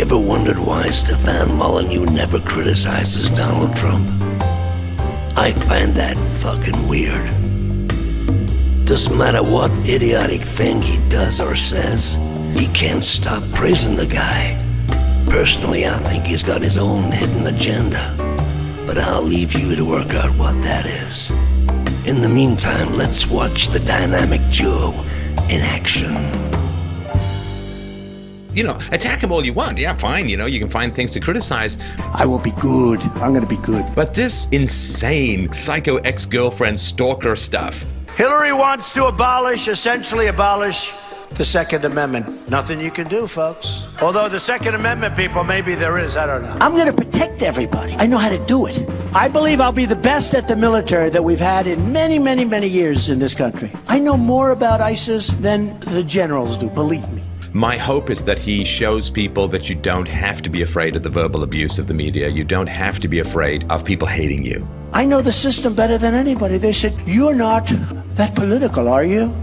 You ever wondered why STEFAN Molyneux never criticizes Donald Trump? I find that fucking weird. Doesn't matter what idiotic thing he does or says, he can't stop praising the guy. Personally, I think he's got his own hidden agenda, but I'll leave you to work out what that is. In the meantime, let's watch the dynamic duo in action. You know, attack him all you want. Yeah, fine. You know, you can find things to criticize. I will be good. I'm going to be good. But this insane psycho ex-girlfriend stalker stuff. Hillary wants to essentially abolish the Second Amendment. Nothing you can do, folks. Although the Second Amendment, people, maybe there is, I don't know. I'm going to protect everybody. I know how to do it. I believe I'll be the best at the military that we've had in many, many, many years in this country. I know more about ISIS than the generals do, believe me. My hope is that he shows people that you don't have to be afraid of the verbal abuse of the media. You don't have to be afraid of people hating you. I know the system better than anybody. They said, you're not that political, are you?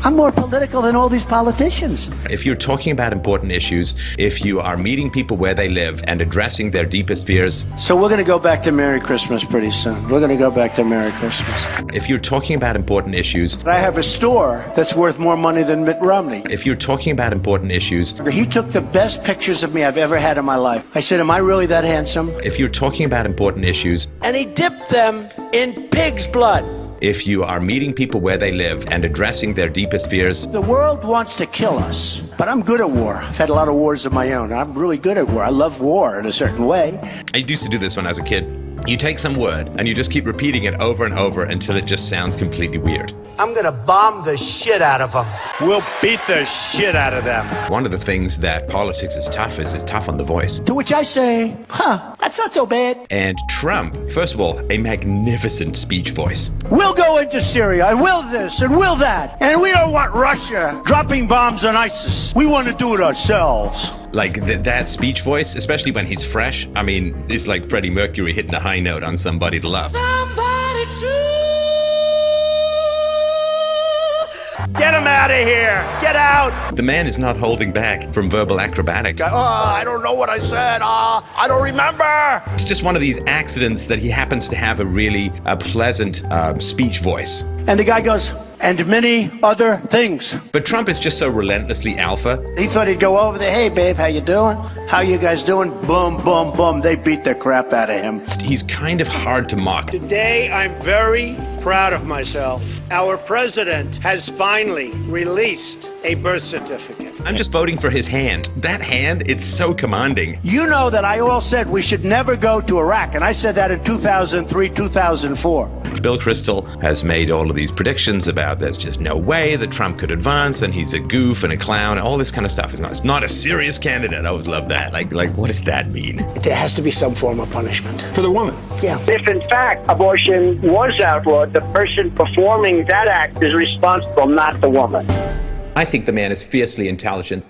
I'm more political than all these politicians. If you're talking about important issues, if you are meeting people where they live and addressing their deepest fears. So we're going to go back to Merry Christmas pretty soon. We're going to go back to Merry Christmas. If you're talking about important issues. I have a store that's worth more money than Mitt Romney. If you're talking about important issues. He took the best pictures of me I've ever had in my life. I said, am I really that handsome? If you're talking about important issues. And he dipped them in pig's blood. If you are meeting people where they live and addressing their deepest fears. The world wants to kill us, but I'm good at war. I've had a lot of wars of my own. I'm really good at war. I love war in a certain way. I used to do this when I was a kid. You take some word and you just keep repeating it over and over until it just sounds completely weird. I'm gonna bomb the shit out of them. We'll beat the shit out of them. One of the things that politics is tough is it's tough on the voice. To which I say, that's not so bad. And Trump, first of all, a magnificent speech voice. We'll go into Syria, and we'll this, and we'll that. And we don't want Russia dropping bombs on ISIS. We want to do it ourselves. Like that speech voice, especially when he's fresh, I mean, it's like Freddie Mercury hitting a high note on Somebody to Love. Somebody to... Get him out of here! Get out! The man is not holding back from verbal acrobatics. I don't know what I said. I don't remember. It's just one of these accidents that he happens to have a really pleasant speech voice. And the guy goes, and many other things. But Trump is just so relentlessly alpha. He thought he'd go over there, hey babe, how you doing? How you guys doing? Boom, boom, boom. They beat the crap out of him. He's kind of hard to mock. Today, I'm very proud of myself. Our president has finally released a birth certificate. I'm just voting for his hand. That hand, it's so commanding. You know that I all said we should never go to Iraq, and I said that in 2003, 2004. Bill Kristol has made all of these predictions about there's just no way that Trump could advance, and he's a goof and a clown, and all this kind of stuff. It's not a serious candidate. I always love that. Like, what does that mean? There has to be some form of punishment. For the woman. Yeah. If in fact abortion was outlawed, the person performing that act is responsible, not the woman. I think the man is fiercely intelligent.